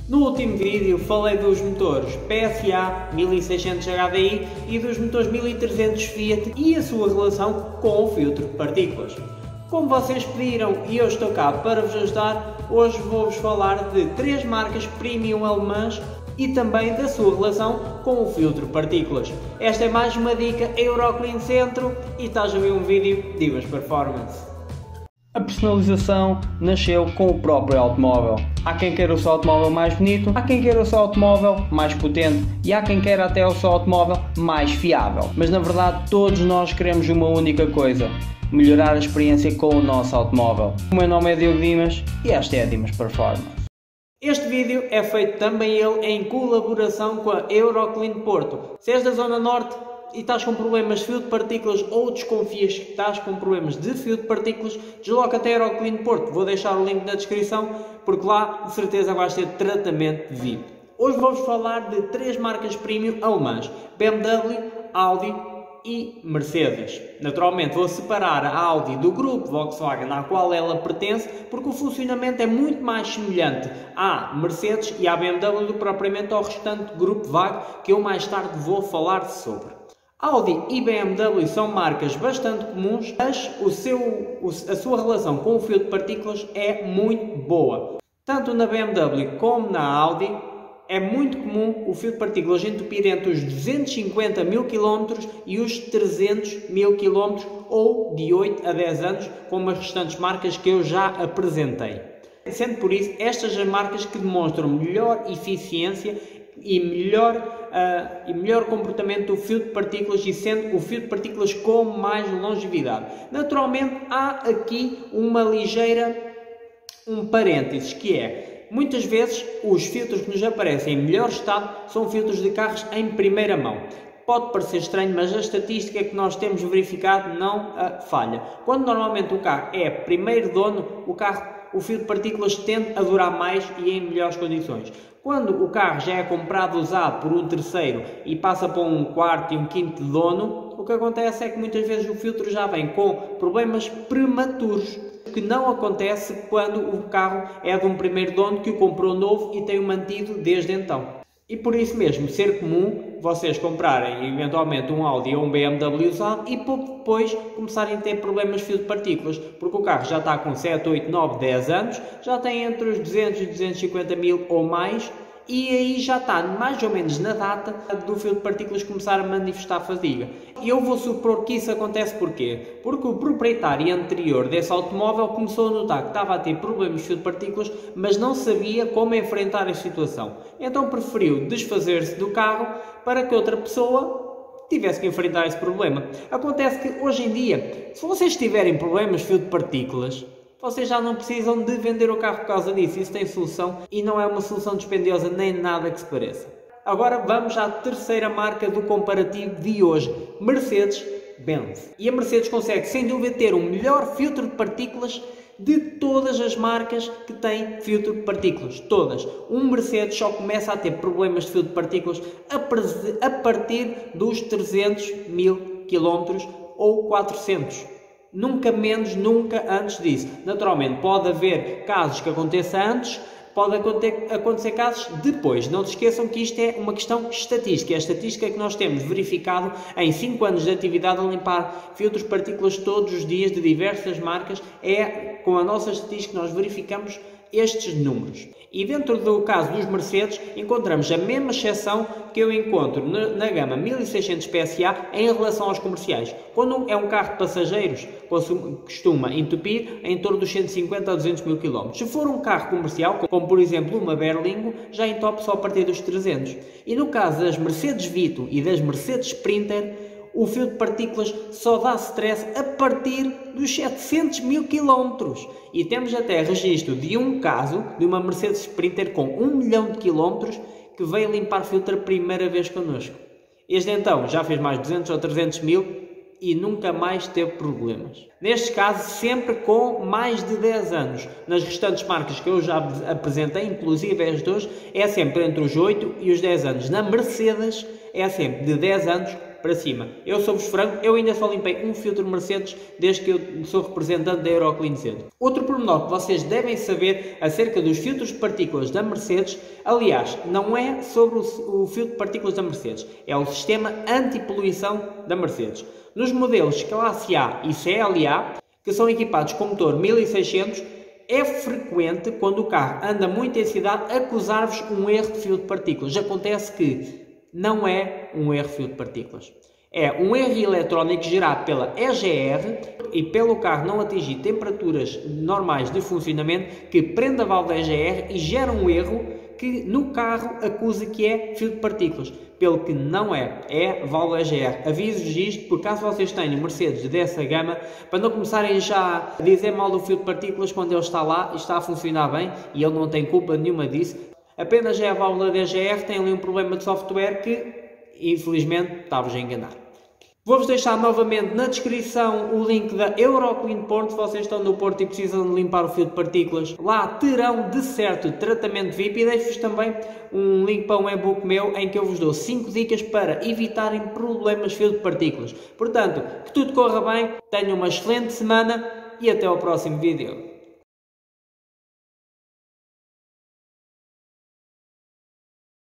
No último vídeo falei dos motores PSA 1600 HDI e dos motores 1300 Fiat e a sua relação com o filtro de partículas. Como vocês pediram e eu estou cá para vos ajudar, hoje vou-vos falar de 3 marcas premium alemãs e também da sua relação com o filtro de partículas. Esta é mais uma dica Euroclean Centro e estás a ver um vídeo de Divas Performance. A personalização nasceu com o próprio automóvel. Há quem queira o seu automóvel mais bonito, há quem queira o seu automóvel mais potente e há quem queira até o seu automóvel mais fiável. Mas na verdade todos nós queremos uma única coisa: melhorar a experiência com o nosso automóvel. O meu nome é Diogo Dimas e esta é a Dimas Performance. Este vídeo é feito também ele em colaboração com a Euroclean Porto. Se és da Zona Norte e estás com problemas de fio de partículas ou desconfias que estás com problemas de fio de partículas, desloca até a Euroclean Porto. Vou deixar o link na descrição porque lá de certeza vais ter tratamento devido. Hoje vou-vos falar de 3 marcas premium alemãs: BMW, Audi e Mercedes. Naturalmente vou separar a Audi do grupo Volkswagen à qual ela pertence, porque o funcionamento é muito mais semelhante à Mercedes e à BMW do que propriamente ao restante grupo VAG, que eu mais tarde vou falar sobre. Audi e BMW são marcas bastante comuns, mas a sua relação com o fio de partículas é muito boa. Tanto na BMW como na Audi é muito comum o fio de partículas entupir entre os 250 mil km e os 300 mil km, ou de 8 a 10 anos, como as restantes marcas que eu já apresentei. Sendo por isso, estas as marcas que demonstram melhor eficiência e melhor comportamento do fio de partículas, e sendo o fio de partículas com mais longevidade. Naturalmente há aqui um parênteses, que é: muitas vezes os filtros que nos aparecem em melhor estado são filtros de carros em primeira mão. Pode parecer estranho, mas a estatística que nós temos verificado não falha. Quando normalmente o carro é primeiro dono, o fio de partículas tende a durar mais e em melhores condições. Quando o carro já é comprado usado por um terceiro e passa para um quarto e um quinto dono, o que acontece é que muitas vezes o filtro já vem com problemas prematuros, que não acontece quando o carro é de um primeiro dono que o comprou novo e tem-o mantido desde então. E por isso mesmo ser comum vocês comprarem eventualmente um Audi ou um BMW usado e pouco depois começarem a ter problemas de fio de partículas, porque o carro já está com 7, 8, 9, 10 anos, já tem entre os 200 e 250 mil ou mais, e aí já está mais ou menos na data do fio de partículas começar a manifestar fadiga. E eu vou supor que isso acontece porquê? Porque o proprietário anterior desse automóvel começou a notar que estava a ter problemas de fio de partículas, mas não sabia como enfrentar a situação. Então preferiu desfazer-se do carro para que outra pessoa tivesse que enfrentar esse problema. Acontece que hoje em dia, se vocês tiverem problemas de fio de partículas, vocês já não precisam de vender o carro por causa disso. Isso tem solução e não é uma solução dispendiosa nem nada que se pareça. Agora vamos à terceira marca do comparativo de hoje: Mercedes-Benz. E a Mercedes consegue sem dúvida ter o melhor filtro de partículas de todas as marcas que têm filtro de partículas. Todas. Um Mercedes só começa a ter problemas de filtro de partículas a partir dos 300 mil km ou 400. Nunca menos, nunca antes disso. Naturalmente pode haver casos que aconteça antes, pode acontecer casos depois. Não se esqueçam que isto é uma questão estatística. É a estatística que nós temos verificado em 5 anos de atividade a limpar filtros de partículas todos os dias de diversas marcas. É com a nossa estatística que nós verificamos estes números. E dentro do caso dos Mercedes encontramos a mesma exceção que eu encontro na gama 1600 PSA em relação aos comerciais. Quando é um carro de passageiros, costuma entupir em torno dos 150 a 200 mil km. Se for um carro comercial, como por exemplo uma Berlingo, já entope só a partir dos 300. E no caso das Mercedes Vito e das Mercedes Sprinter, o fio de partículas só dá stress a partir dos 700 mil km. E temos até registro de um caso de uma Mercedes Sprinter com 1 milhão de km que veio limpar filtro a primeira vez connosco. Este então já fez mais de 200 ou 300 mil e nunca mais teve problemas. Nestes casos sempre com mais de 10 anos. Nas restantes marcas que eu já apresentei, inclusive as hoje, é sempre entre os 8 e os 10 anos. Na Mercedes é sempre de 10 anos para cima. Eu sou-vos franco, eu ainda só limpei um filtro Mercedes desde que eu sou representante da Euroclean Centro. Outro pormenor que vocês devem saber acerca dos filtros de partículas da Mercedes, aliás, não é sobre o filtro de partículas da Mercedes, é o sistema anti-poluição da Mercedes. Nos modelos classe A e CLA, que são equipados com motor 1600, é frequente, quando o carro anda muito em cidade, acusar-vos um erro de filtro de partículas. Acontece que não é um erro de filtro de partículas. É um erro eletrónico gerado pela EGR e pelo carro não atingir temperaturas normais de funcionamento que prende a válvula EGR e gera um erro que no carro acusa que é filtro de partículas, pelo que não é, é válvula EGR. Aviso-vos isto, por caso vocês tenham Mercedes dessa gama, para não começarem já a dizer mal do filtro de partículas quando ele está lá e está a funcionar bem e ele não tem culpa nenhuma disso. Apenas é a válvula da EGR, tem ali um problema de software que, infelizmente, está-vos a enganar. Vou-vos deixar novamente na descrição o link da Euroclean Porto. Se vocês estão no Porto e precisam de limpar o filtro de partículas, lá terão de certo tratamento VIP, e deixo-vos também um link para um e-book meu em que eu vos dou 5 dicas para evitarem problemas de filtro de partículas. Portanto, que tudo corra bem, tenham uma excelente semana e até ao próximo vídeo.